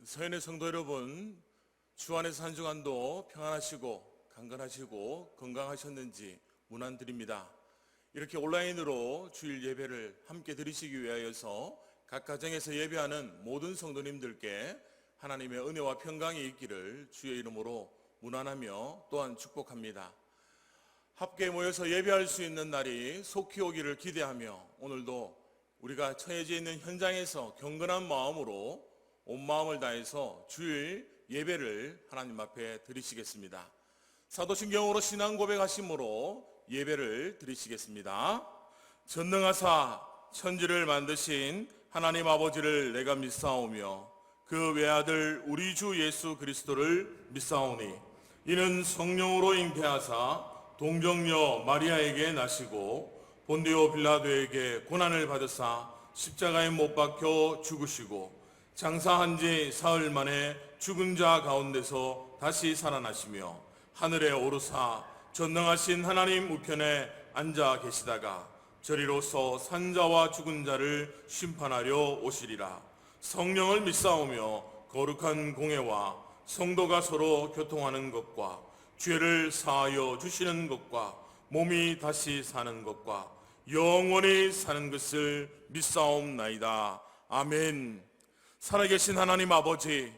서연의 성도 여러분, 주 안에서 한 주간도 평안하시고 강건하시고 건강하셨는지 문안드립니다. 이렇게 온라인으로 주일 예배를 함께 드리시기 위하여서 각 가정에서 예배하는 모든 성도님들께 하나님의 은혜와 평강이 있기를 주의 이름으로 문안하며 또한 축복합니다. 함께 모여서 예배할 수 있는 날이 속히 오기를 기대하며 오늘도 우리가 처해져 있는 현장에서 경건한 마음으로 온 마음을 다해서 주일 예배를 하나님 앞에 드리시겠습니다. 사도신경으로 신앙 고백하심으로 예배를 드리시겠습니다. 전능하사 천지를 만드신 하나님 아버지를 내가 믿사오며 그 외아들 우리 주 예수 그리스도를 믿사오니 이는 성령으로 잉태하사 동정녀 마리아에게 나시고 본디오 빌라도에게 고난을 받으사 십자가에 못 박혀 죽으시고 장사한 지 사흘 만에 죽은 자 가운데서 다시 살아나시며 하늘에 오르사 전능하신 하나님 우편에 앉아 계시다가 저리로서 산자와 죽은 자를 심판하려 오시리라. 성령을 믿사오며 거룩한 공회와 성도가 서로 교통하는 것과 죄를 사하여 주시는 것과 몸이 다시 사는 것과 영원히 사는 것을 믿사옵나이다. 아멘. 살아계신 하나님 아버지,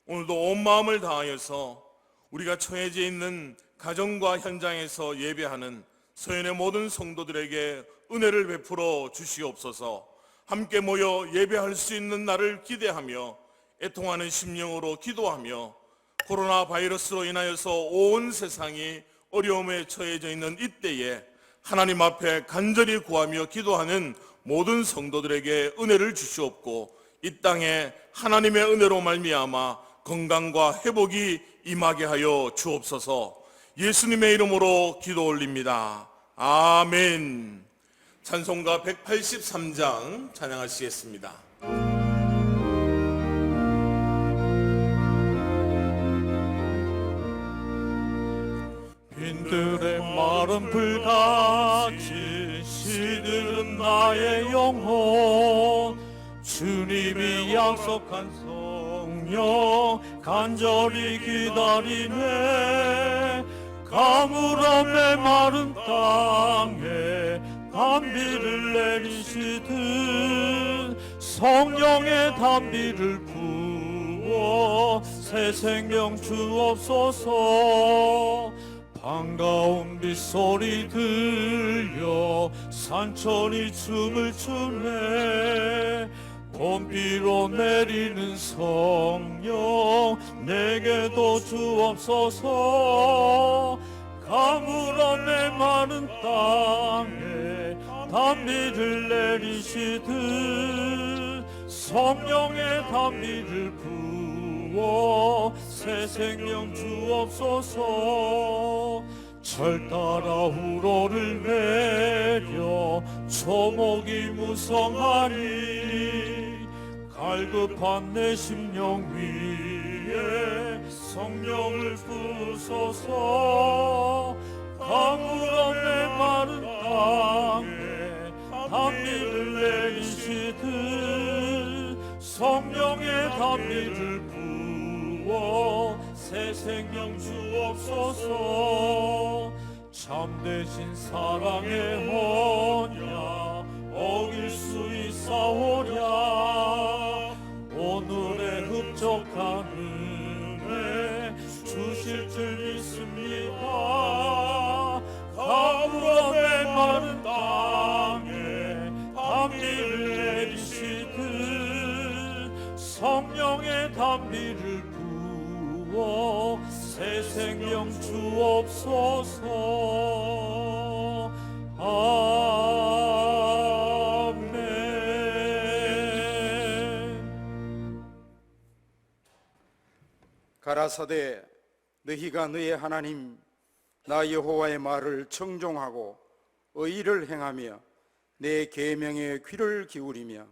오늘도 온 마음을 다하여서 우리가 처해져 있는 가정과 현장에서 예배하는 서연의 모든 성도들에게 은혜를 베풀어 주시옵소서. 함께 모여 예배할 수 있는 날을 기대하며 애통하는 심령으로 기도하며 코로나 바이러스로 인하여서 온 세상이 어려움에 처해져 있는 이때에 하나님 앞에 간절히 구하며 기도하는 모든 성도들에게 은혜를 주시옵고 이 땅에 하나님의 은혜로 말미암아 건강과 회복이 임하게 하여 주옵소서. 예수님의 이름으로 기도 올립니다. 아멘. 찬송가 183장 찬양하시겠습니다. 빈들의 마른 불같이 시들은 나의 영혼 주님이 약속한 성령 간절히 기다리네. 가물한 메마른 땅에 단비를 내리시듯 성령의 단비를 부어 새 생명 주옵소서. 반가운 빗소리 들려 산천이 춤을 추네. 봄비로 내리는 성령 내게도 주옵소서. 가물한 메마른 땅에 단비를 내리시듯 성령의 단비를 부어 새 생명 주옵소서. 철 따라 우로를 내려 초목이 무성하니 갈급한 내 심령 위에 성령을 부소서. 가물한 메마른 땅에 단비를 내리시듯 성령의 단비를 부어 새 생명 주옵소서. 참되신 사랑의 언약 어길 수 있사오랴. 오늘의 흡족한 은혜 주실 줄 믿습니다. 가물한 메마른 땅에 단비를 내리시듯 성령의 단비를 부어 새 생명 주옵소서. 가라사대 너희가 너의 하나님 나 여호와의 말을 청종하고 의를 행하며 내 계명에 귀를 기울이며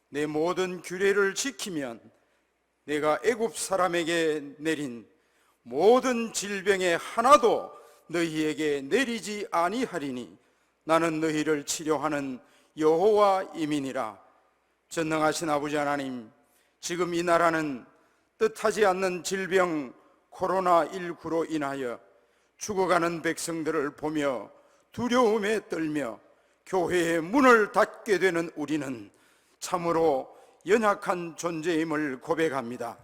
내 모든 규례를 지키면 내가 애굽 사람에게 내린 모든 질병의 하나도 너희에게 내리지 아니하리니 나는 너희를 치료하는 여호와임이니라. 전능하신 아버지 하나님, 지금 이 나라는 뜻하지 않는 질병 코로나19로 인하여 죽어가는 백성들을 보며 두려움에 떨며 교회의 문을 닫게 되는 우리는 참으로 연약한 존재임을 고백합니다.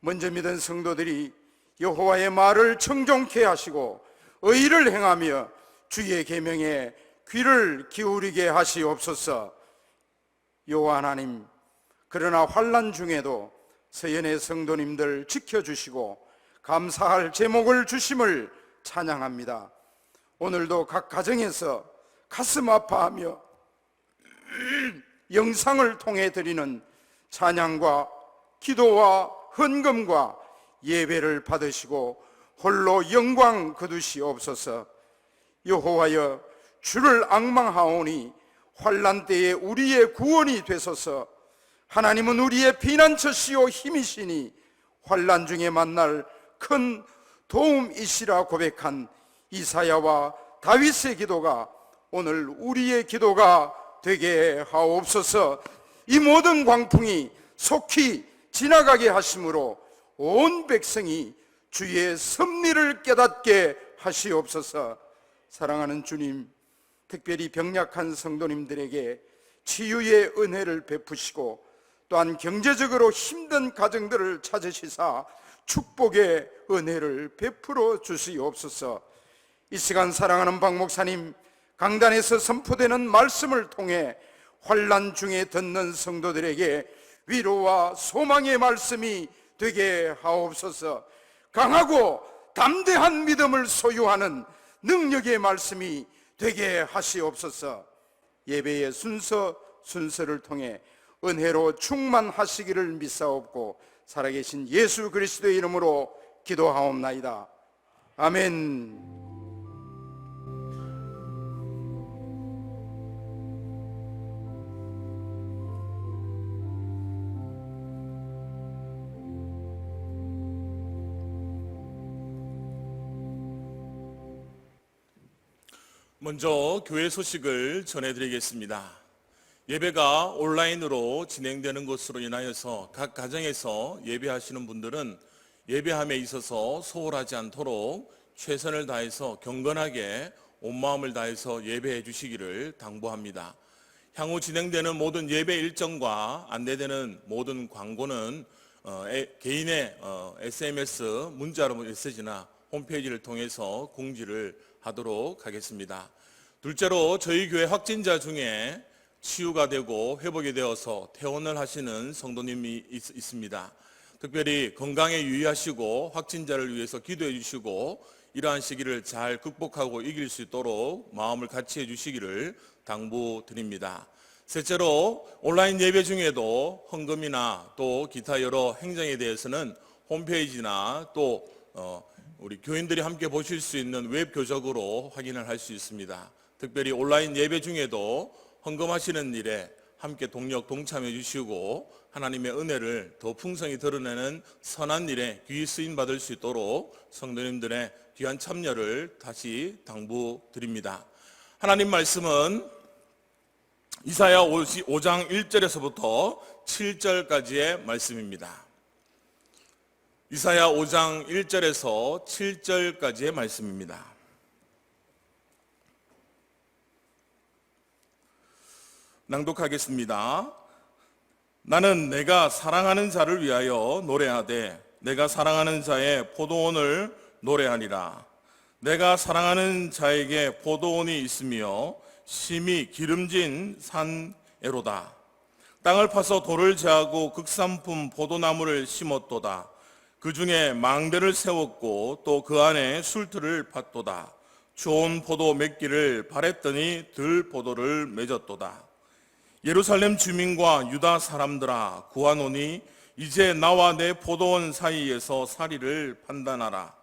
먼저 믿은 성도들이 여호와의 말을 청종케 하시고 의를 행하며 주의 계명에 귀를 기울이게 하시옵소서. 여호와 하나님, 그러나 환난 중에도 서연의 성도님들 지켜주시고 감사할 제목을 주심을 찬양합니다. 오늘도 각 가정에서 가슴 아파하며 영상을 통해 드리는 찬양과 기도와 헌금과 예배를 받으시고 홀로 영광 거두시옵소서. 여호와여, 주를 앙망하오니 환난 때에 우리의 구원이 되소서. 하나님은 우리의 피난처시요 힘이시니 환난 중에 만날 큰 도움이시라 고백한 이사야와 다윗의 기도가 오늘 우리의 기도가 되게 하옵소서. 이 모든 광풍이 속히 지나가게 하심으로 온 백성이 주의 섭리를 깨닫게 하시옵소서. 사랑하는 주님, 특별히 병약한 성도님들에게 치유의 은혜를 베푸시고 또한 경제적으로 힘든 가정들을 찾으시사 축복의 은혜를 베풀어 주시옵소서. 이 시간 사랑하는 박 목사님, 강단에서 선포되는 말씀을 통해 환난 중에 듣는 성도들에게 위로와 소망의 말씀이 되게 하옵소서. 강하고 담대한 믿음을 소유하는 능력의 말씀이 되게 하시옵소서. 예배의 순서를 통해 은혜로 충만하시기를 믿사옵고 살아계신 예수 그리스도의 이름으로 기도하옵나이다. 아멘. 먼저 교회 소식을 전해드리겠습니다. 예배가 온라인으로 진행되는 것으로 인하여서 각 가정에서 예배하시는 분들은 예배함에 있어서 소홀하지 않도록 최선을 다해서 경건하게 온 마음을 다해서 예배해 주시기를 당부합니다. 향후 진행되는 모든 예배 일정과 안내되는 모든 광고는 개인의 SMS, 문자로 메시지나 홈페이지를 통해서 공지를 하도록 하겠습니다. 둘째로 저희 교회 확진자 중에 치유가 되고 회복이 되어서 퇴원을 하시는 성도님이 있습니다. 특별히 건강에 유의하시고 확진자를 위해서 기도해 주시고 이러한 시기를 잘 극복하고 이길 수 있도록 마음을 같이 해 주시기를 당부드립니다. 셋째로 온라인 예배 중에도 헌금이나 또 기타 여러 행정에 대해서는 홈페이지나 또 우리 교인들이 함께 보실 수 있는 웹 교적으로 확인을 할 수 있습니다. 특별히 온라인 예배 중에도 헌금하시는 일에 함께 동참해 주시고 하나님의 은혜를 더 풍성히 드러내는 선한 일에 귀히 쓰임 받을 수 있도록 성도님들의 귀한 참여를 다시 당부드립니다. 하나님 말씀은 이사야 5장 1절에서부터 7절까지의 말씀입니다. 이사야 5장 1절에서 7절까지의 말씀입니다. 낭독하겠습니다. 나는 내가 사랑하는 자를 위하여 노래하되 내가 사랑하는 자의 포도원을 노래하리라. 내가 사랑하는 자에게 포도원이 있으며 심히 기름진 산에로다. 땅을 파서 돌을 제하고 극산품 포도나무를 심었도다. 그 중에 망대를 세웠고 또 그 안에 술틀을 팠도다. 좋은 포도 맺기를 바랬더니 들 포도를 맺었도다. 예루살렘 주민과 유다 사람들아 구하노니 이제 나와 내 포도원 사이에서 사리를 판단하라.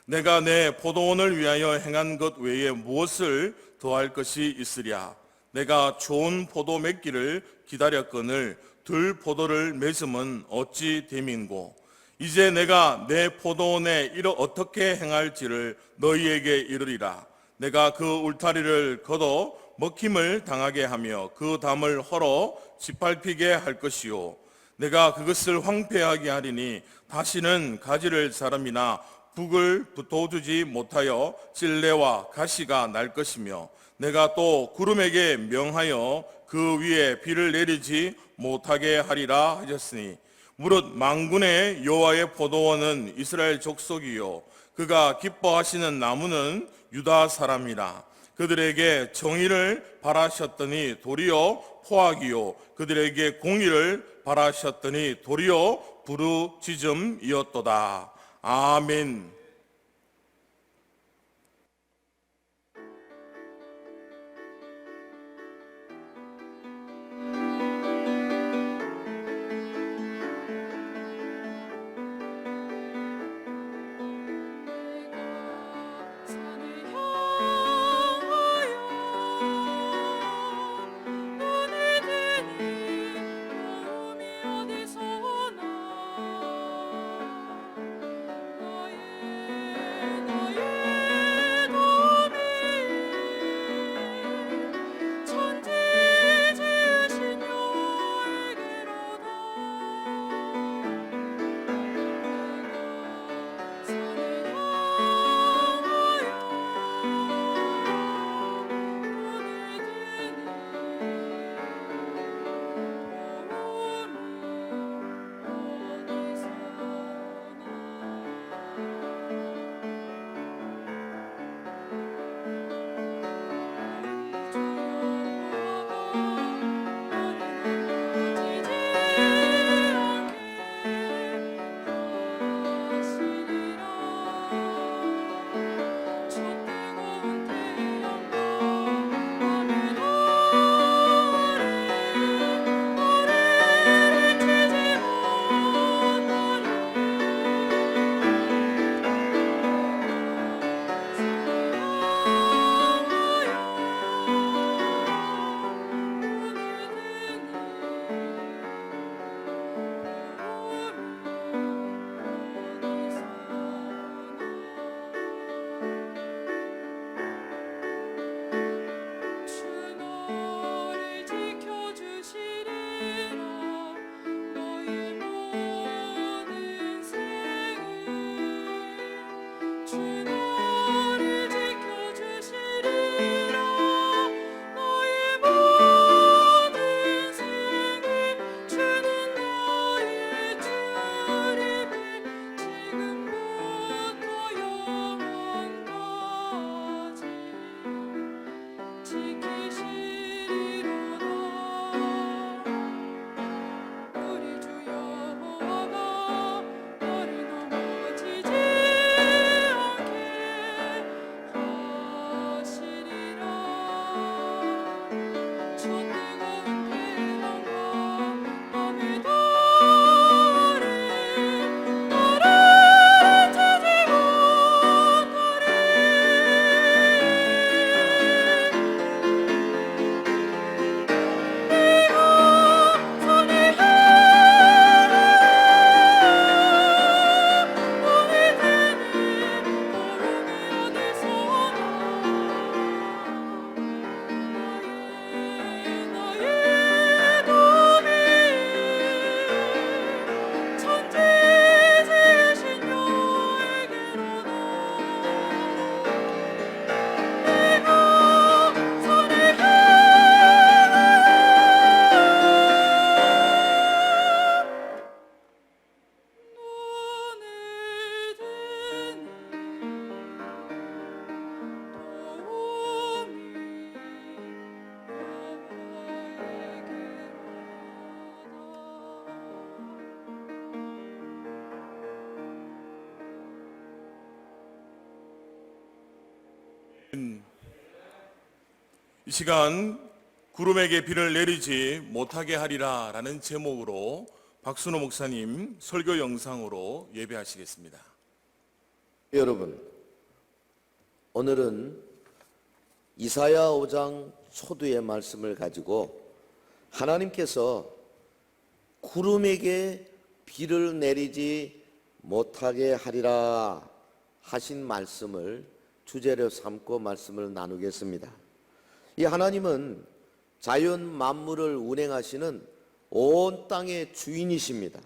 내가 내 포도원을 위하여 행한 것 외에 무엇을 더할 것이 있으랴. 내가 좋은 포도 맺기를 기다렸거늘 들 포도를 맺음은 어찌 됨인고. 이제 내가 내 포도원에 어떻게 행할지를 너희에게 이르리라. 내가 그 울타리를 걷어 먹힘을 당하게 하며 그 담을 헐어 짓밟히게 할 것이요. 내가 그것을 황폐하게 하리니 다시는 가지를 사람이나 북을 돋우지 못하여 찔레와 가시가 날 것이며 내가 또 구름에게 명하여 그 위에 비를 내리지 못하게 하리라 하셨으니 무릇 만군의 여호와의 포도원은 이스라엘 족속이요 그가 기뻐하시는 나무는 유다 사람이라. 그들에게 정의를 바라셨더니 도리어 포악이요 그들에게 공의를 바라셨더니 도리어 부르짖음이었도다. 아멘. 이 시간 구름에게 비를 내리지 못하게 하리라 라는 제목으로 박순호 목사님 설교 영상으로 예배하시겠습니다. 여러분, 오늘은 이사야 5장 초두의 말씀을 가지고 하나님께서 구름에게 비를 내리지 못하게 하리라 하신 말씀을 주제로 삼고 말씀을 나누겠습니다. 이 하나님은 자연 만물을 운행하시는 온 땅의 주인이십니다.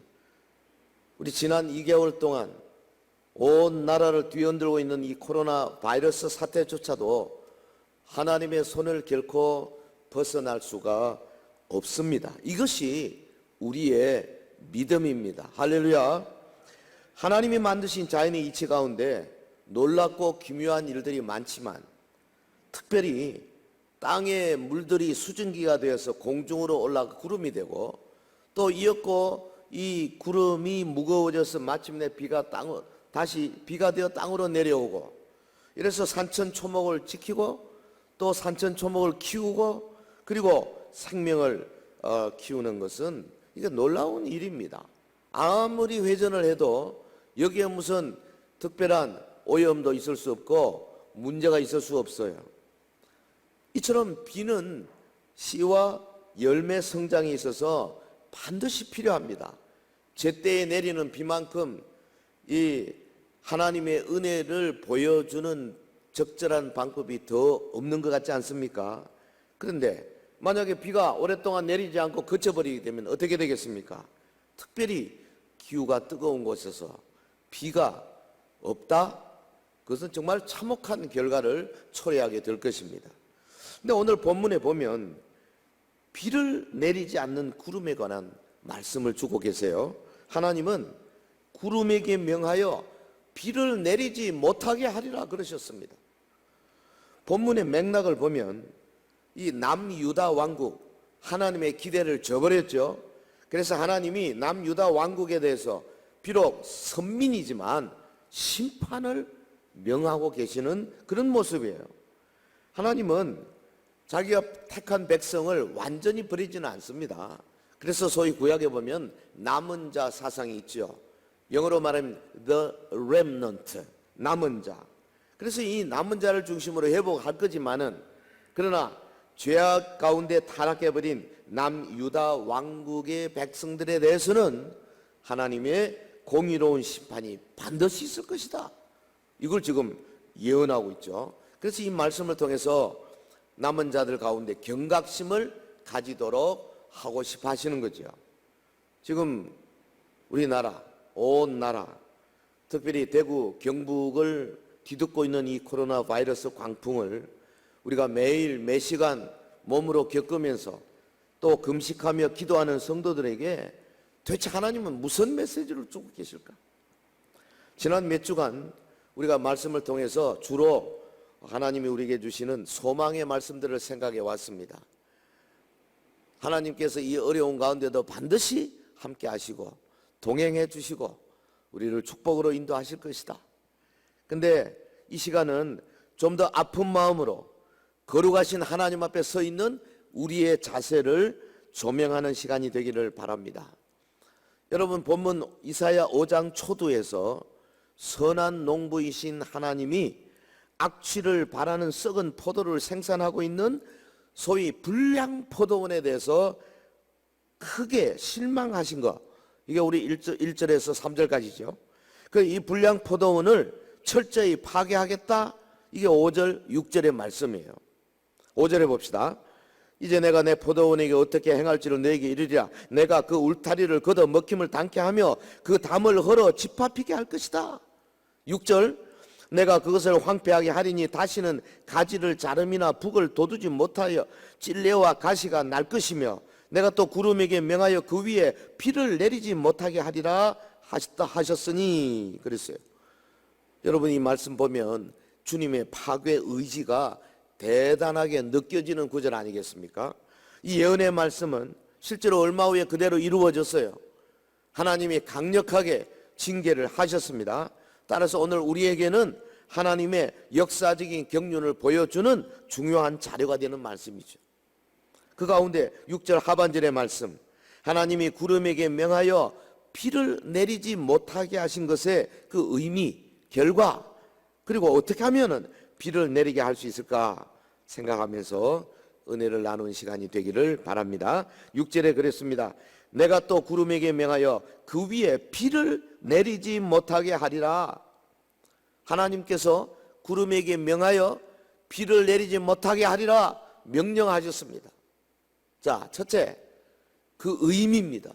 우리 지난 2개월 동안 온 나라를 뒤흔들고 있는 이 코로나 바이러스 사태조차도 하나님의 손을 결코 벗어날 수가 없습니다. 이것이 우리의 믿음입니다. 할렐루야. 하나님이 만드신 자연의 이치 가운데 놀랍고 기묘한 일들이 많지만 특별히 땅의 물들이 수증기가 되어서 공중으로 올라가 구름이 되고 또 이었고 이 구름이 무거워져서 마침내 비가 다시 비가 되어 땅으로 내려오고 이래서 산천초목을 지키고 또 산천초목을 키우고 그리고 생명을 키우는 것은 이게 놀라운 일입니다. 아무리 회전을 해도 여기에 무슨 특별한 오염도 있을 수 없고 문제가 있을 수 없어요. 이처럼 비는 씨와 열매 성장에 있어서 반드시 필요합니다. 제때에 내리는 비만큼 이 하나님의 은혜를 보여주는 적절한 방법이 더 없는 것 같지 않습니까? 그런데 만약에 비가 오랫동안 내리지 않고 그쳐버리게 되면 어떻게 되겠습니까? 특별히 기후가 뜨거운 곳에서 비가 없다? 그것은 정말 참혹한 결과를 초래하게 될 것입니다. 근데 오늘 본문에 보면 비를 내리지 않는 구름에 관한 말씀을 주고 계세요. 하나님은 구름에게 명하여 비를 내리지 못하게 하리라 그러셨습니다. 본문의 맥락을 보면 이 남유다 왕국, 하나님의 기대를 저버렸죠. 그래서 하나님이 남유다 왕국에 대해서 비록 선민이지만 심판을 명하고 계시는 그런 모습이에요. 하나님은 자기가 택한 백성을 완전히 버리지는 않습니다. 그래서 소위 구약에 보면 남은 자 사상이 있죠. 영어로 말하면 the remnant, 남은 자. 그래서 이 남은 자를 중심으로 회복할 거지만은 그러나 죄악 가운데 타락해버린 남유다 왕국의 백성들에 대해서는 하나님의 공의로운 심판이 반드시 있을 것이다. 이걸 지금 예언하고 있죠. 그래서 이 말씀을 통해서 남은 자들 가운데 경각심을 가지도록 하고 싶어 하시는 거죠. 지금 우리나라, 온 나라, 특별히 대구, 경북을 뒤덮고 있는 이 코로나 바이러스 광풍을 우리가 매일 매 시간 몸으로 겪으면서 또 금식하며 기도하는 성도들에게 도대체 하나님은 무슨 메시지를 주고 계실까? 지난 몇 주간 우리가 말씀을 통해서 주로 하나님이 우리에게 주시는 소망의 말씀들을 생각해 왔습니다. 하나님께서 이 어려운 가운데도 반드시 함께 하시고 동행해 주시고 우리를 축복으로 인도하실 것이다. 근데 이 시간은 좀 더 아픈 마음으로 거룩하신 하나님 앞에 서 있는 우리의 자세를 조명하는 시간이 되기를 바랍니다. 여러분 본문 이사야 5장 초두에서 선한 농부이신 하나님이 악취를 바라는 썩은 포도를 생산하고 있는 소위 불량 포도원에 대해서 크게 실망하신 것, 이게 우리 1절에서 3절까지죠. 이 불량 포도원을 철저히 파괴하겠다, 이게 5절, 6절의 말씀이에요. 5절에 봅시다. 이제 내가 내 포도원에게 어떻게 행할지를 너에게 이르리라. 내가 그 울타리를 걷어 먹힘을 당케 하며 그 담을 헐어 집합히게 할 것이다. 6절, 내가 그것을 황폐하게 하리니 다시는 가지를 자름이나 북을 돋우지 못하여 찔레와 가시가 날 것이며 내가 또 구름에게 명하여 그 위에 비를 내리지 못하게 하리라 하셨으니 그랬어요. 여러분 이 말씀 보면 주님의 파괴 의지가 대단하게 느껴지는 구절 아니겠습니까? 이 예언의 말씀은 실제로 얼마 후에 그대로 이루어졌어요. 하나님이 강력하게 징계를 하셨습니다. 따라서 오늘 우리에게는 하나님의 역사적인 경륜을 보여주는 중요한 자료가 되는 말씀이죠. 그 가운데 6절 하반절의 말씀, 하나님이 구름에게 명하여 비를 내리지 못하게 하신 것의 그 의미, 결과, 그리고 어떻게 하면은 비를 내리게 할 수 있을까 생각하면서 은혜를 나누는 시간이 되기를 바랍니다. 6절에 그랬습니다. 내가 또 구름에게 명하여 그 위에 비를 내리지 못하게 하리라. 하나님께서 구름에게 명하여 비를 내리지 못하게 하리라 명령하셨습니다. 자, 첫째, 그 의미입니다.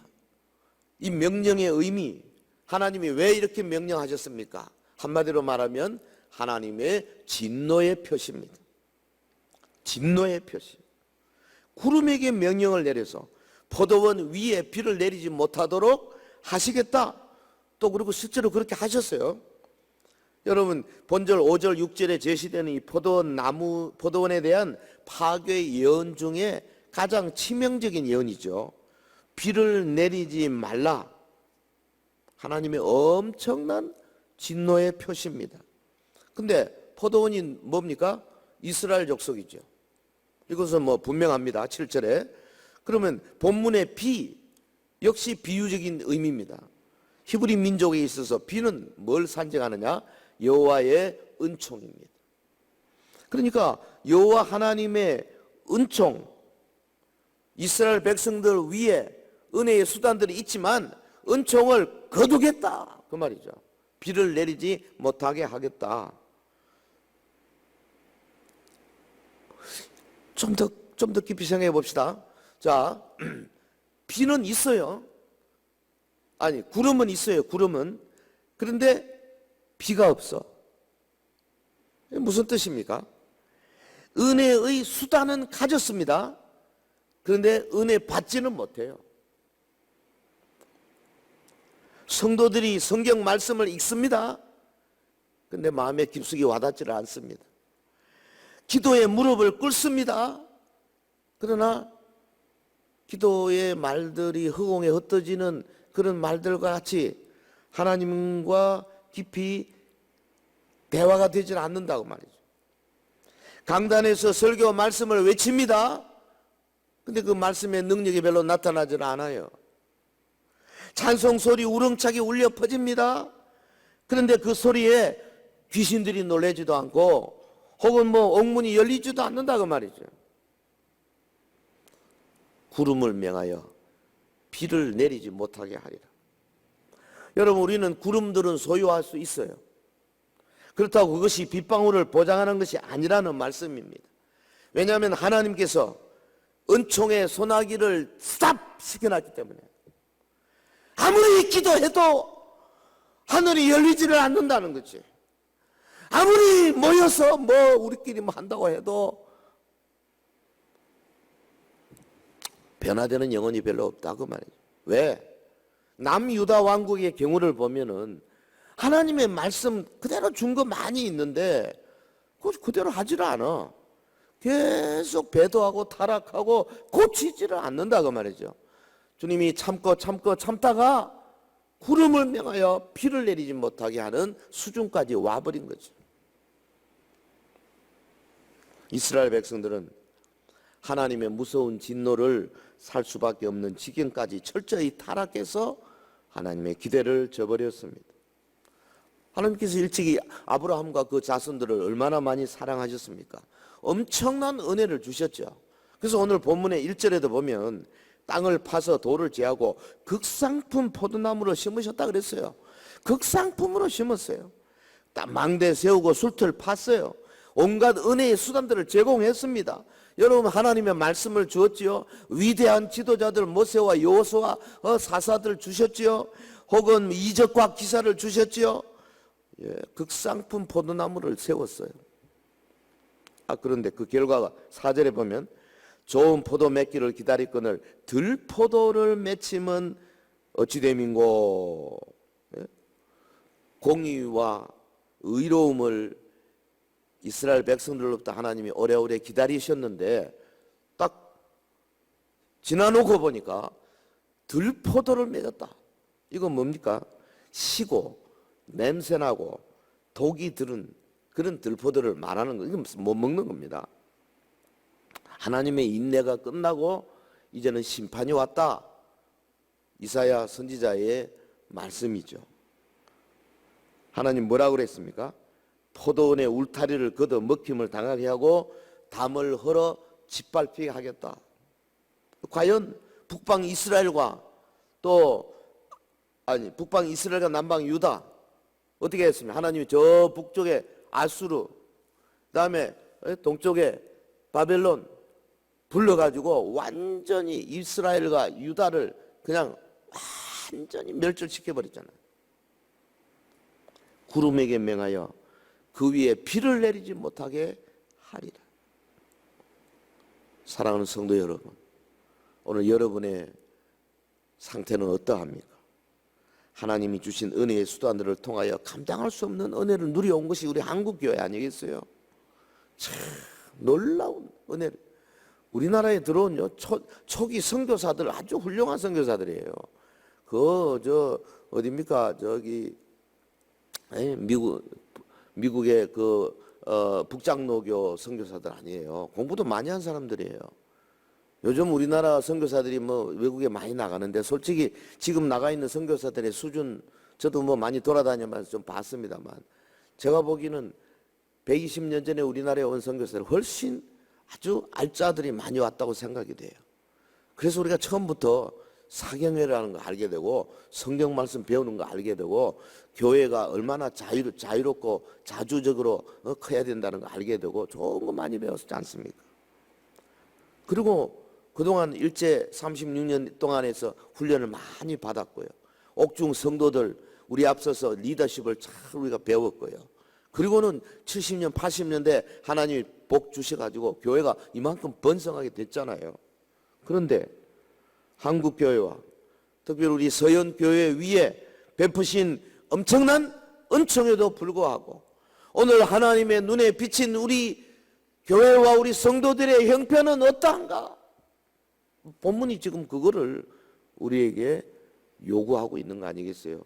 이 명령의 의미, 하나님이 왜 이렇게 명령하셨습니까? 한마디로 말하면 하나님의 진노의 표시입니다. 진노의 표시. 구름에게 명령을 내려서 포도원 위에 비를 내리지 못하도록 하시겠다. 또 그리고 실제로 그렇게 하셨어요. 여러분 본절 5절 6절에 제시되는 이 포도원에 대한 파괴의 예언 중에 가장 치명적인 예언이죠. 비를 내리지 말라. 하나님의 엄청난 진노의 표시입니다. 근데 포도원이 뭡니까? 이스라엘 족속이죠. 이것은 뭐 분명합니다. 7절에. 그러면 본문의 비 역시 비유적인 의미입니다. 히브리 민족에 있어서 비는 뭘 상징하느냐? 여호와의 은총입니다. 그러니까 여호와 하나님의 은총, 이스라엘 백성들 위에 은혜의 수단들이 있지만 은총을 거두겠다 그 말이죠. 비를 내리지 못하게 하겠다. 좀 더 깊이 생각해 봅시다. 자, 비는 있어요. 아니, 구름은 있어요. 구름은. 그런데 비가 없어. 무슨 뜻입니까? 은혜의 수단은 가졌습니다. 그런데 은혜 받지는 못해요. 성도들이 성경 말씀을 읽습니다. 근데 마음에 깊숙이 와닿지를 않습니다. 기도에 무릎을 꿇습니다. 그러나 기도의 말들이 허공에 흩어지는 그런 말들과 같이 하나님과 깊이 대화가 되질 않는다고 말이죠. 강단에서 설교 말씀을 외칩니다. 근데 그 말씀의 능력이 별로 나타나질 않아요. 찬송 소리 우렁차게 울려 퍼집니다. 그런데 그 소리에 귀신들이 놀라지도 않고 혹은 뭐 옥문이 열리지도 않는다고 말이죠. 구름을 명하여 비를 내리지 못하게 하리라. 여러분, 우리는 구름들은 소유할 수 있어요. 그렇다고 그것이 빗방울을 보장하는 것이 아니라는 말씀입니다. 왜냐하면 하나님께서 은총의 소나기를 스탑 시켜놨기 때문에 아무리 기도해도 하늘이 열리지를 않는다는 거지. 아무리 모여서 뭐 우리끼리 뭐 한다고 해도 변화되는 영혼이 별로 없다고 말이죠. 왜? 남유다 왕국의 경우를 보면은 하나님의 말씀 그대로 준 거 많이 있는데 그대로 하지를 않아. 계속 배도하고 타락하고 고치지를 않는다고 말이죠. 주님이 참다가 구름을 명하여 비를 내리지 못하게 하는 수준까지 와버린 거죠. 이스라엘 백성들은 하나님의 무서운 진노를 살 수밖에 없는 지경까지 철저히 타락해서 하나님의 기대를 저버렸습니다. 하나님께서 일찍이 아브라함과 그 자손들을 얼마나 많이 사랑하셨습니까? 엄청난 은혜를 주셨죠. 그래서 오늘 본문의 1절에도 보면 땅을 파서 돌을 제하고 극상품 포도나무를 심으셨다 그랬어요. 극상품으로 심었어요. 망대 세우고 술틀 팠어요. 온갖 은혜의 수단들을 제공했습니다. 여러분, 하나님의 말씀을 주었지요. 위대한 지도자들 모세와 여호수아 사사들 주셨지요. 혹은 이적과 기사를 주셨지요. 예, 극상품 포도나무를 세웠어요. 그런데 그 결과가 4절에 보면 좋은 포도 맺기를 기다리거늘 들포도를 맺힘은 어찌 됨인고. 예? 공의와 의로움을 이스라엘 백성들로부터 하나님이 오래오래 기다리셨는데 딱 지나놓고 보니까 들포도를 맺었다. 이건 뭡니까? 시고 냄새나고 독이 들은 그런 들포도를 말하는 거. 이건 못 먹는 겁니다. 하나님의 인내가 끝나고 이제는 심판이 왔다. 이사야 선지자의 말씀이죠. 하나님 뭐라고 그랬습니까? 포도원의 울타리를 걷어 먹힘을 당하게 하고 담을 헐어 짓밟히게 하겠다. 과연 북방 이스라엘과 북방 이스라엘과 남방 유다 어떻게 했습니까? 하나님이 저 북쪽에 아수르, 그다음에 동쪽에 바벨론, 불러가지고 완전히 이스라엘과 유다를 그냥 완전히 멸절시켜 버렸잖아요. 구름에게 명하여 그 위에 비를 내리지 못하게 하리라. 사랑하는 성도 여러분, 오늘 여러분의 상태는 어떠합니까? 하나님이 주신 은혜의 수단들을 통하여 감당할 수 없는 은혜를 누려온 것이 우리 한국교회 아니겠어요? 참 놀라운 은혜를. 우리나라에 들어온 초기 선교사들 아주 훌륭한 선교사들이에요. 어딥니까? 미국의 북장로교 선교사들 아니에요. 공부도 많이 한 사람들이에요. 요즘 우리나라 선교사들이 외국에 많이 나가는데 솔직히 지금 나가 있는 선교사들의 수준, 저도 많이 돌아다니면서 좀 봤습니다만, 제가 보기에는 120년 전에 우리나라에 온 선교사들 훨씬 아주 알짜들이 많이 왔다고 생각이 돼요. 그래서 우리가 처음부터 사경회라는 거 알게 되고 성경 말씀 배우는 거 알게 되고 교회가 얼마나 자유롭고 자주적으로 커야 된다는 거 알게 되고 좋은 거 많이 배웠지 않습니까? 그리고 그동안 일제 36년 동안에서 훈련을 많이 받았고요. 옥중 성도들 우리 앞서서 리더십을 잘 우리가 배웠고요. 그리고는 70년 80년대 하나님이 복 주셔가지고 교회가 이만큼 번성하게 됐잖아요. 그런데 한국교회와 특별히 우리 서연교회 위에 베푸신 엄청난 은총에도 불구하고 오늘 하나님의 눈에 비친 우리 교회와 우리 성도들의 형편은 어떠한가? 본문이 지금 그거를 우리에게 요구하고 있는 거 아니겠어요?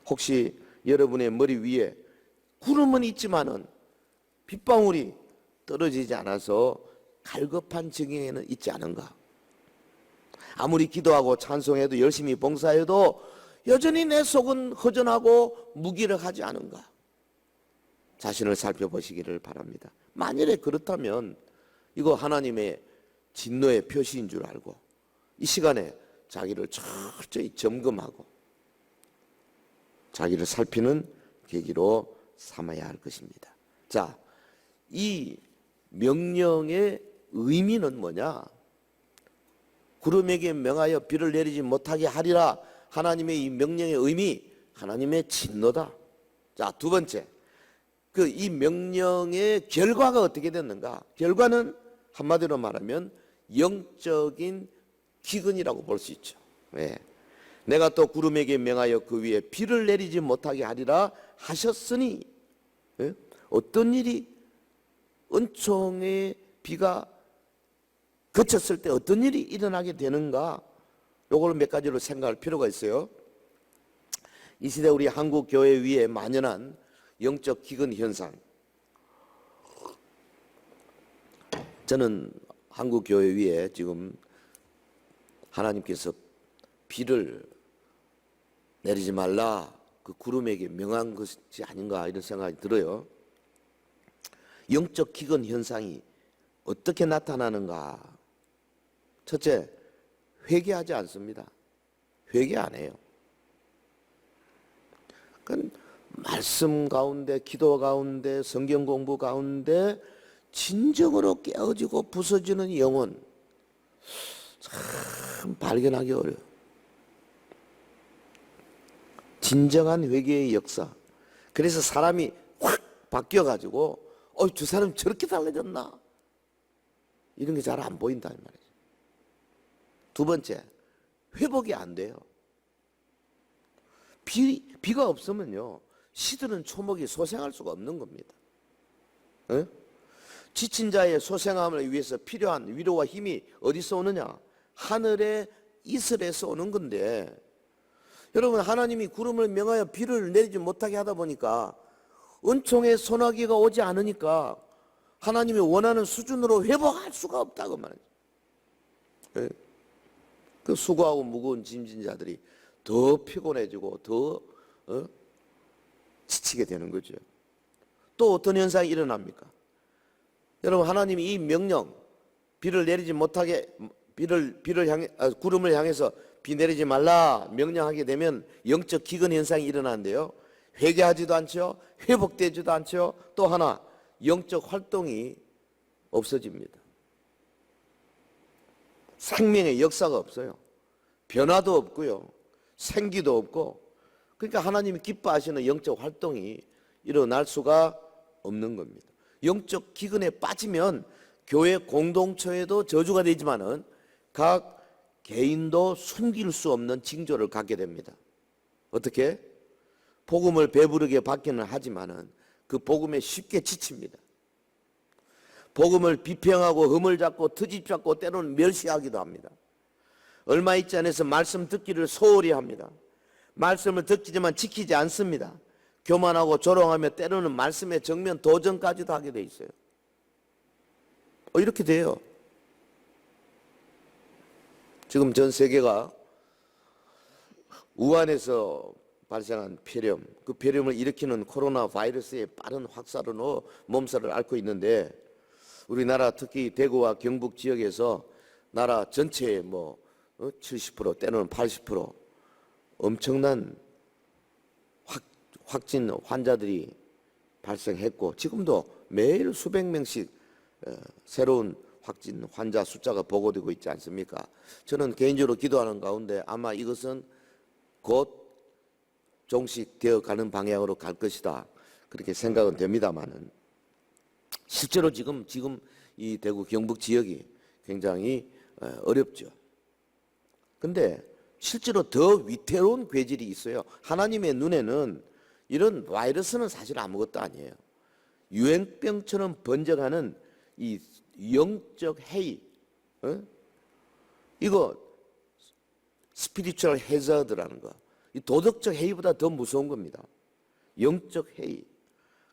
혹시 여러분의 머리 위에 구름은 있지만은 빗방울이 떨어지지 않아서 갈급한 지경에는 있지 않은가? 아무리 기도하고 찬송해도 열심히 봉사해도 여전히 내 속은 허전하고 무기력하지 않은가? 자신을 살펴보시기를 바랍니다. 만일에 그렇다면 이거 하나님의 진노의 표시인 줄 알고 이 시간에 자기를 철저히 점검하고 자기를 살피는 계기로 삼아야 할 것입니다. 자, 이 명령의 의미는 뭐냐? 구름에게 명하여 비를 내리지 못하게 하리라. 하나님의 이 명령의 의미, 하나님의 진노다. 자, 두 번째, 이 명령의 결과가 어떻게 됐는가? 결과는 한마디로 말하면 영적인 기근이라고 볼 수 있죠. 왜? 내가 또 구름에게 명하여 그 위에 비를 내리지 못하게 하리라 하셨으니, 예? 어떤 일이 은총의 비가 그쳤을 때 어떤 일이 일어나게 되는가? 요걸 몇 가지로 생각할 필요가 있어요. 이 시대 우리 한국 교회 위에 만연한 영적 기근 현상. 저는 한국 교회 위에 지금 하나님께서 비를 내리지 말라 그 구름에게 명한 것이 아닌가 이런 생각이 들어요. 영적 기근 현상이 어떻게 나타나는가? 첫째, 회개하지 않습니다. 회개 안 해요. 그러니까 말씀 가운데, 기도 가운데, 성경 공부 가운데 진정으로 깨어지고 부서지는 영혼 참 발견하기 어려워요. 진정한 회개의 역사. 그래서 사람이 확 바뀌어가지고 저 사람 저렇게 달라졌나? 이런 게 잘 안 보인다 이 말이죠. 두 번째, 회복이 안 돼요. 비가 없으면요 시드는 초목이 소생할 수가 없는 겁니다. 에? 지친 자의 소생함을 위해서 필요한 위로와 힘이 어디서 오느냐? 하늘의 이슬에서 오는 건데, 여러분 하나님이 구름을 명하여 비를 내리지 못하게 하다 보니까 은총의 소나기가 오지 않으니까 하나님이 원하는 수준으로 회복할 수가 없다고 말이죠. 예? 그 수고하고 무거운 짐진 자들이 더 피곤해지고 더 지치게 되는 거죠. 또 어떤 현상이 일어납니까? 여러분 하나님이 이 명령 비를 내리지 못하게 구름을 향해서 비 내리지 말라 명령하게 되면 영적 기근 현상이 일어나는데요. 회개하지도 않죠. 회복되지도 않죠. 또 하나 영적 활동이 없어집니다. 생명의 역사가 없어요. 변화도 없고요. 생기도 없고. 그러니까 하나님이 기뻐하시는 영적 활동이 일어날 수가 없는 겁니다. 영적 기근에 빠지면 교회 공동체에도 저주가 되지만은 각 개인도 숨길 수 없는 징조를 갖게 됩니다. 어떻게? 복음을 배부르게 받기는 하지만은 그 복음에 쉽게 지칩니다. 복음을 비평하고 흠을 잡고 트집 잡고 때로는 멸시하기도 합니다. 얼마 있지 않아서 말씀 듣기를 소홀히 합니다. 말씀을 듣지만 지키지 않습니다. 교만하고 조롱하며 때로는 말씀의 정면 도전까지도 하게 돼 있어요. 이렇게 돼요. 지금 전 세계가 우한에서 발생한 폐렴, 그 폐렴을 일으키는 코로나 바이러스의 빠른 확산으로 몸살을 앓고 있는데 우리나라 특히 대구와 경북 지역에서 나라 전체의 70% 때로는 80% 엄청난 확진 환자들이 발생했고 지금도 매일 수백 명씩 새로운 확진 환자 숫자가 보고되고 있지 않습니까? 저는 개인적으로 기도하는 가운데 아마 이것은 곧 종식되어 가는 방향으로 갈 것이다. 그렇게 생각은 됩니다만은 실제로 지금 이 대구 경북 지역이 굉장히 어렵죠. 근데 실제로 더 위태로운 괴질이 있어요. 하나님의 눈에는 이런 바이러스는 사실 아무것도 아니에요. 유행병처럼 번져가는 이 영적 해이, 이거 스피리추얼 해저드라는 거, 이 도덕적 해이보다 더 무서운 겁니다. 영적 해이.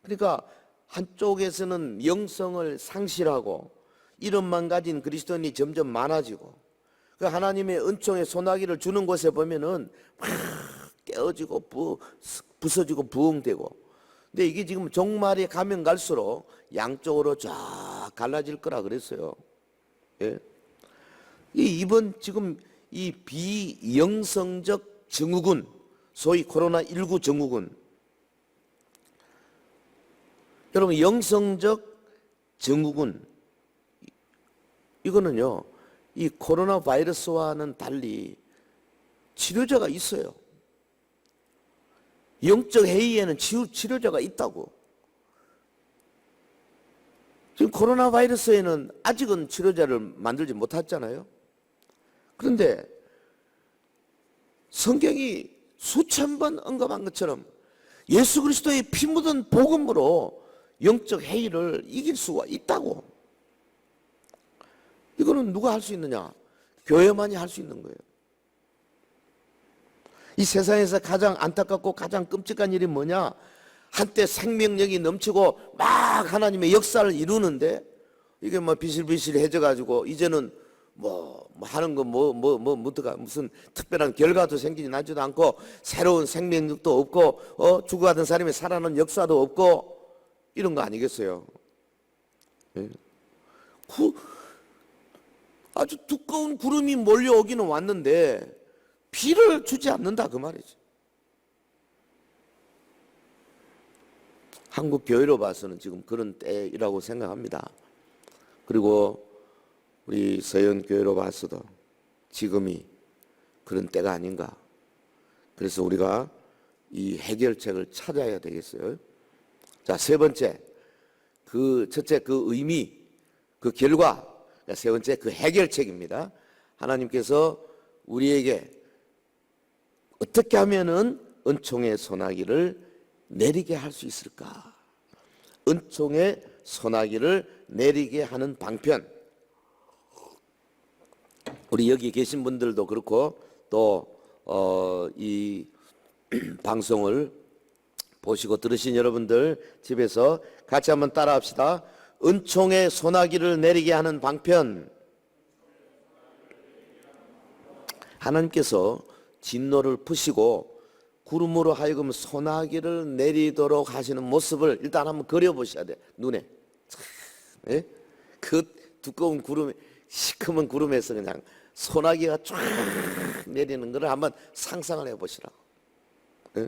그러니까 한쪽에서는 영성을 상실하고 이름만 가진 그리스도인이 점점 많아지고 그 하나님의 은총의 소나기를 주는 곳에 보면은 막 깨어지고 부서지고 부흥되고. 근데 이게 지금 종말에 가면 갈수록 양쪽으로 쫙 갈라질 거라 그랬어요. 예? 이번 지금 이 비영성적 증후군, 소위 코로나19 증후군. 여러분, 영성적 증후군, 이거는요, 이 코로나 바이러스와는 달리 치료제가 있어요. 영적 해이에는 치료제가 있다고. 지금 코로나 바이러스에는 아직은 치료제를 만들지 못했잖아요. 그런데 성경이 수천 번 언급한 것처럼 예수 그리스도의 피 묻은 복음으로 영적 해이를 이길 수가 있다고. 이거는 누가 할 수 있느냐? 교회만이 할 수 있는 거예요. 이 세상에서 가장 안타깝고 가장 끔찍한 일이 뭐냐? 한때 생명력이 넘치고 막 하나님의 역사를 이루는데 이게 비실비실해져 가지고 이제는 하는 거 무슨 특별한 결과도 생기지 나지도 않고 새로운 생명력도 없고 죽어가던 사람이 살아나는 역사도 없고 이런 거 아니겠어요? 예. 아주 두꺼운 구름이 몰려오기는 왔는데 비를 주지 않는다 그 말이죠. 한국 교회로 봐서는 지금 그런 때이라고 생각합니다. 그리고 우리 서현 교회로 봐서도 지금이 그런 때가 아닌가. 그래서 우리가 이 해결책을 찾아야 되겠어요. 자, 세 번째, 첫째 그 의미, 그 결과, 세 번째 그 해결책입니다. 하나님께서 우리에게 어떻게 하면은 은총의 소나기를 내리게 할 수 있을까? 은총의 소나기를 내리게 하는 방편. 우리 여기 계신 분들도 그렇고 또 이 방송을 보시고 들으신 여러분들 집에서 같이 한번 따라합시다. 은총의 소나기를 내리게 하는 방편. 하나님께서 진노를 푸시고 구름으로 하여금 소나기를 내리도록 하시는 모습을 일단 한번 그려보셔야 돼요. 눈에. 예? 그 두꺼운 구름, 시커먼 구름에서 그냥 소나기가 쫙 내리는 것을 한번 상상을 해보시라고. 예?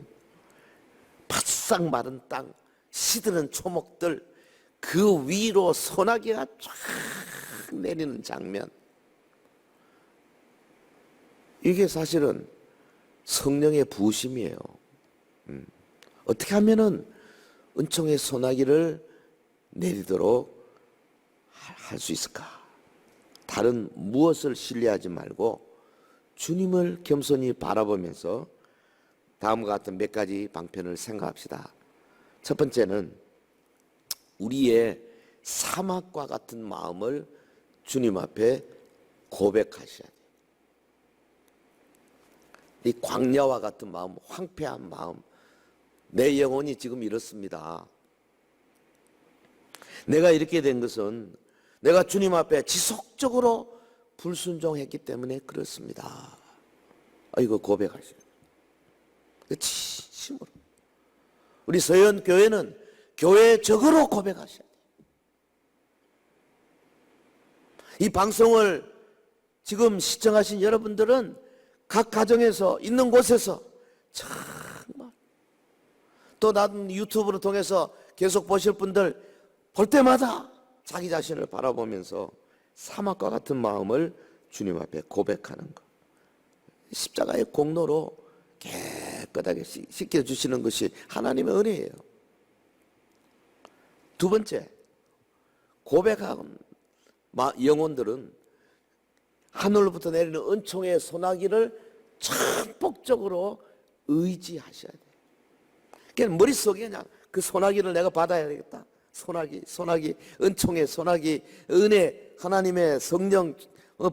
바싹 마른 땅, 시드는 초목들, 그 위로 소나기가 쫙 내리는 장면. 이게 사실은 성령의 부으심이에요. 어떻게 하면은 은총의 소나기를 내리도록 할 수 있을까? 다른 무엇을 신뢰하지 말고 주님을 겸손히 바라보면서 다음과 같은 몇 가지 방편을 생각합시다. 첫 번째는 우리의 사막과 같은 마음을 주님 앞에 고백하셔야 돼요. 이 광야와 같은 마음, 황폐한 마음, 내 영혼이 지금 이렇습니다. 내가 이렇게 된 것은 내가 주님 앞에 지속적으로 불순종했기 때문에 그렇습니다. 이거 고백하셔야 돼요. 진심으로. 우리 서현 교회는 교회적으로 고백하셔야 돼요. 이 방송을 지금 시청하신 여러분들은 각 가정에서 있는 곳에서 정말 또 나도 유튜브를 통해서 계속 보실 분들 볼 때마다 자기 자신을 바라보면서 사막과 같은 마음을 주님 앞에 고백하는 것. 십자가의 공로로 깨끗하게 씻겨주시는 것이 하나님의 은혜예요. 두 번째, 고백한 영혼들은 하늘로부터 내리는 은총의 소나기를 전폭적으로 의지하셔야 돼요. 그냥 머릿속에 그냥 그 소나기를 내가 받아야 되겠다. 소나기, 은총의 소나기, 은혜, 하나님의 성령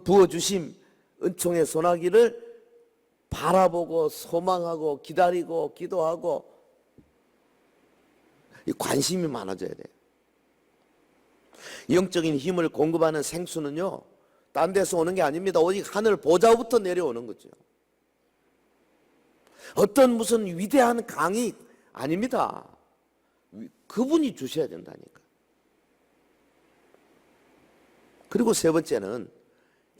부어주심, 은총의 소나기를 바라보고 소망하고 기다리고 기도하고 관심이 많아져야 돼요. 영적인 힘을 공급하는 생수는요, 딴 데서 오는 게 아닙니다. 오직 하늘 보좌부터 내려오는 거죠. 어떤 무슨 위대한 강이 아닙니다. 그분이 주셔야 된다니까. 그리고 세 번째는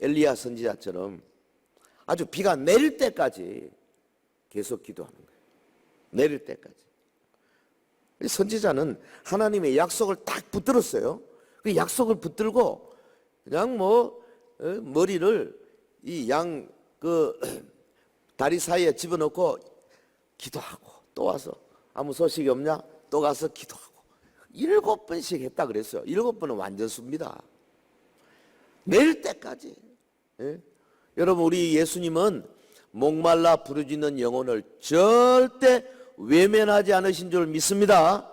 엘리야 선지자처럼 아주 비가 내릴 때까지 계속 기도하는 거예요. 내릴 때까지. 선지자는 하나님의 약속을 딱 붙들었어요. 그 약속을 붙들고 그냥 머리를 이 다리 사이에 집어넣고 기도하고 또 와서 아무 소식이 없냐? 또 가서 기도하고 7번씩 했다 그랬어요. 7번은 완전수입니다. 내릴 때까지. 예? 여러분, 우리 예수님은 목말라 부르짖는 영혼을 절대 외면하지 않으신 줄 믿습니다.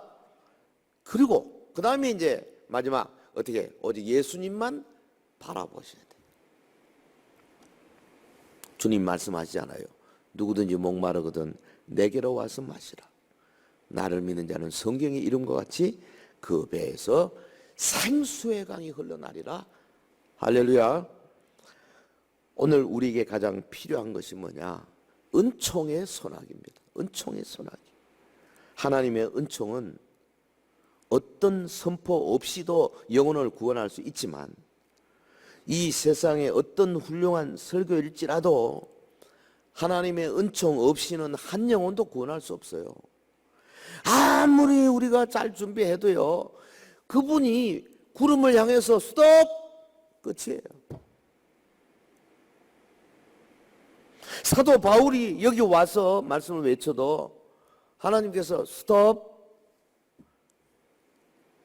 그리고 그 다음에 이제 마지막 어떻게 오직 예수님만 바라보셔야 돼요. 주님 말씀하시잖아요. 누구든지 목마르거든 내게로 와서 마시라. 나를 믿는 자는 성경의 이름과 같이 그 배에서 생수의 강이 흘러나리라. 할렐루야. 오늘 우리에게 가장 필요한 것이 뭐냐? 은총의 소나기입니다. 은총의 소나기. 하나님의 은총은 어떤 선포 없이도 영혼을 구원할 수 있지만 이 세상에 어떤 훌륭한 설교일지라도 하나님의 은총 없이는 한 영혼도 구원할 수 없어요. 아무리 우리가 잘 준비해도요, 그분이 구름을 향해서 스톱! 끝이에요. 사도 바울이 여기 와서 말씀을 외쳐도 하나님께서 스톱!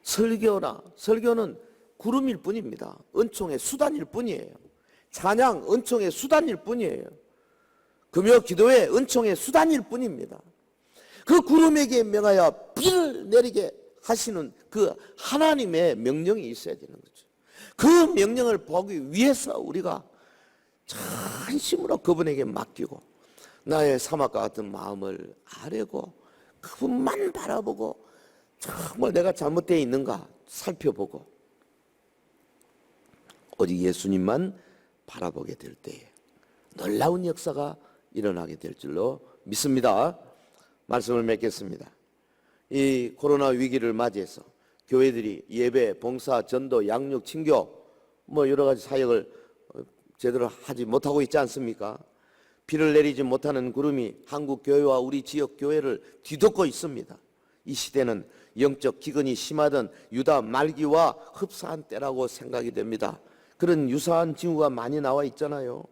설교는 구름일 뿐입니다. 은총의 수단일 뿐이에요. 찬양, 은총의 수단일 뿐이에요. 금요 기도의 은총의 수단일 뿐입니다. 그 구름에게 명하여 비를 내리게 하시는 그 하나님의 명령이 있어야 되는 거죠. 그 명령을 보기 위해서 우리가 전심으로 그분에게 맡기고 나의 사막과 같은 마음을 아뢰고 그분만 바라보고 정말 내가 잘못되어 있는가 살펴보고 오직 예수님만 바라보게 될 때에 놀라운 역사가 일어나게 될 줄로 믿습니다. 말씀을 맺겠습니다. 이 코로나 위기를 맞이해서 교회들이 예배, 봉사, 전도, 양육, 친교 여러 가지 사역을 제대로 하지 못하고 있지 않습니까? 비를 내리지 못하는 구름이 한국 교회와 우리 지역 교회를 뒤덮고 있습니다. 이 시대는 영적 기근이 심하던 유다 말기와 흡사한 때라고 생각이 됩니다. 그런 유사한 징후가 많이 나와 있잖아요.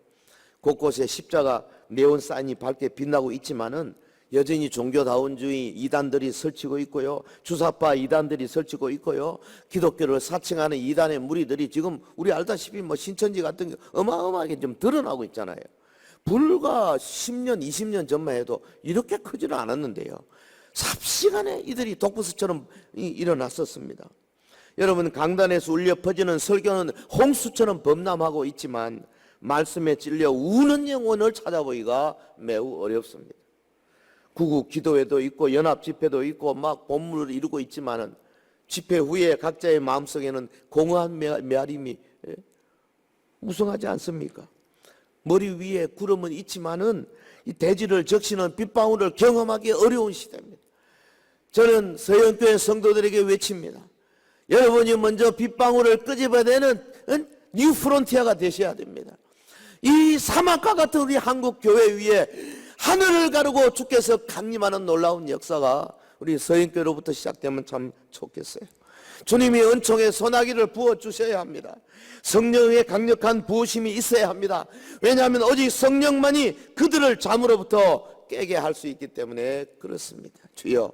곳곳에 십자가 네온 사인이 밝게 빛나고 있지만은 여전히 종교다원주의 이단들이 설치고 있고요. 주사파 이단들이 설치고 있고요. 기독교를 사칭하는 이단의 무리들이 지금 우리 알다시피 뭐 신천지 같은 게 어마어마하게 좀 드러나고 있잖아요. 불과 10년, 20년 전만 해도 이렇게 크지는 않았는데요. 삽시간에 이들이 독부스처럼 일어났었습니다. 여러분, 강단에서 울려 퍼지는 설교는 홍수처럼 범람하고 있지만 말씀에 찔려 우는 영혼을 찾아보기가 매우 어렵습니다. 구국 기도회도 있고 연합 집회도 있고 막 본문을 이루고 있지만은 집회 후에 각자의 마음속에는 공허한 메아림이 무성하지 않습니까? 머리 위에 구름은 있지만은 이 대지를 적시는 빗방울을 경험하기 어려운 시대입니다. 저는 서영교회 성도들에게 외칩니다. 여러분이 먼저 빗방울을 끄집어내는 뉴 프론티어가 되셔야 됩니다. 이 사막과 같은 우리 한국 교회 위에 하늘을 가르고 주께서 강림하는 놀라운 역사가 우리 서인교로부터 시작되면 참 좋겠어요. 주님이 은총의 소나기를 부어주셔야 합니다. 성령의 강력한 부으심이 있어야 합니다. 왜냐하면 오직 성령만이 그들을 잠으로부터 깨게 할 수 있기 때문에 그렇습니다. 주여,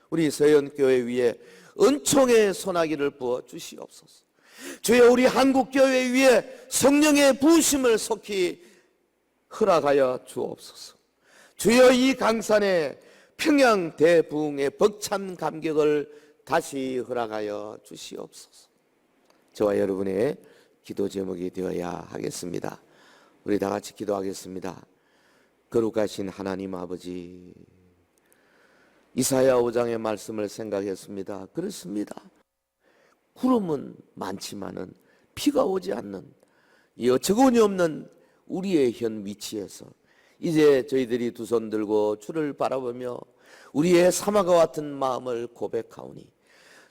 우리 서연교회 위에 은총의 소나기를 부어주시옵소서. 주여, 우리 한국교회 위에 성령의 부으심을 속히 허락하여 주옵소서. 주여, 이 강산에 평양 대부흥의 벅찬 감격을 다시 허락하여 주시옵소서. 저와 여러분의 기도 제목이 되어야 하겠습니다. 우리 다 같이 기도하겠습니다. 거룩하신 하나님 아버지, 이사야 5장의 말씀을 생각했습니다. 그렇습니다. 구름은 많지만은 비가 오지 않는 이 어처구니 없는 우리의 현 위치에서 이제 저희들이 두 손 들고 주를 바라보며 우리의 사막과 같은 마음을 고백하오니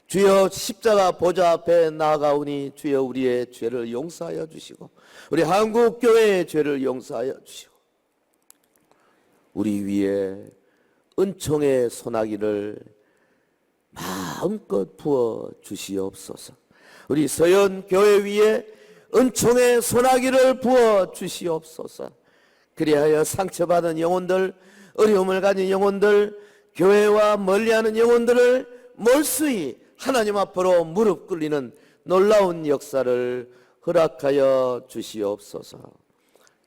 주여, 십자가 보좌 앞에 나아가오니 주여, 우리의 죄를 용서하여 주시고 우리 한국교회의 죄를 용서하여 주시고 우리 위에 은총의 소나기를 마음껏 부어 주시옵소서. 우리 서연교회 위에 은총의 소나기를 부어 주시옵소서. 그리하여 상처받은 영혼들, 어려움을 가진 영혼들, 교회와 멀리하는 영혼들을 몰수히 하나님 앞으로 무릎 꿇리는 놀라운 역사를 허락하여 주시옵소서.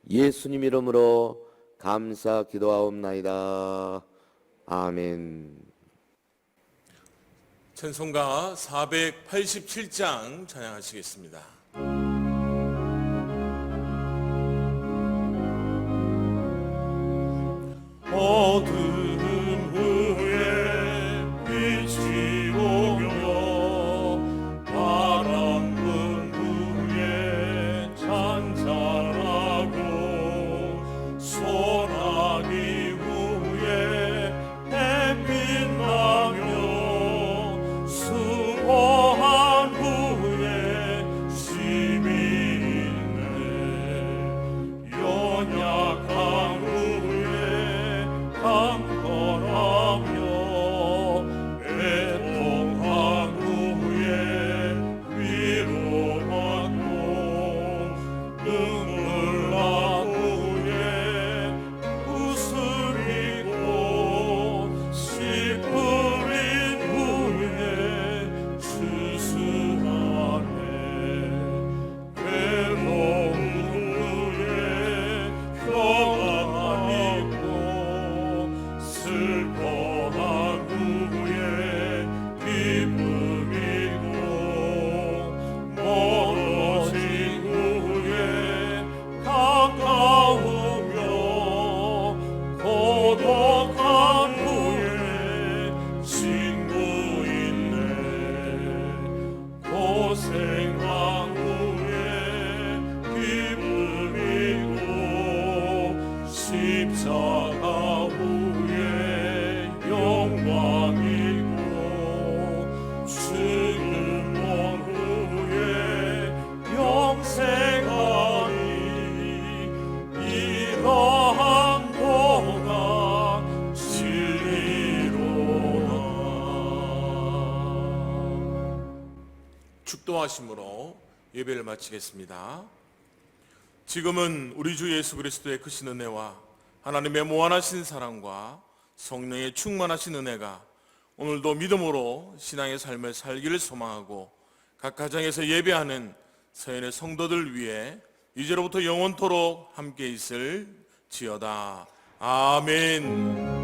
예수님 이름으로 감사 기도하옵나이다. 아멘. 찬송가 487장 찬양하시겠습니다. 어두운 후에 빛이 오며 바람 분 후에 잔잔하고 소나기 후에 햇빛 나며 수고한 후에 쉼이 있네. 연약한 후에 강건하며 애통한 후에 위로받고 눈물 난 후에 웃음이고 씨 뿌린 후에 추수하네. 괴로운 후에 평안 있고 슬퍼한 후에 기쁨이고 멀어진 후에 가까우며 고독한 후에 친구 있네. 고생한 후에 기쁨이고 십자가 후에 영광이고 죽음 온 후에 영생하니 이러한 도가 진리로다. 축도하심으로 예배를 마치겠습니다. 지금은 우리 주 예수 그리스도의 크신 은혜와 하나님의 무한하신 사랑과 성령의 충만하신 은혜가 오늘도 믿음으로 신앙의 삶을 살기를 소망하고 각 가정에서 예배하는 서연의 성도들 위해 이제로부터 영원토록 함께 있을 지어다. 아멘.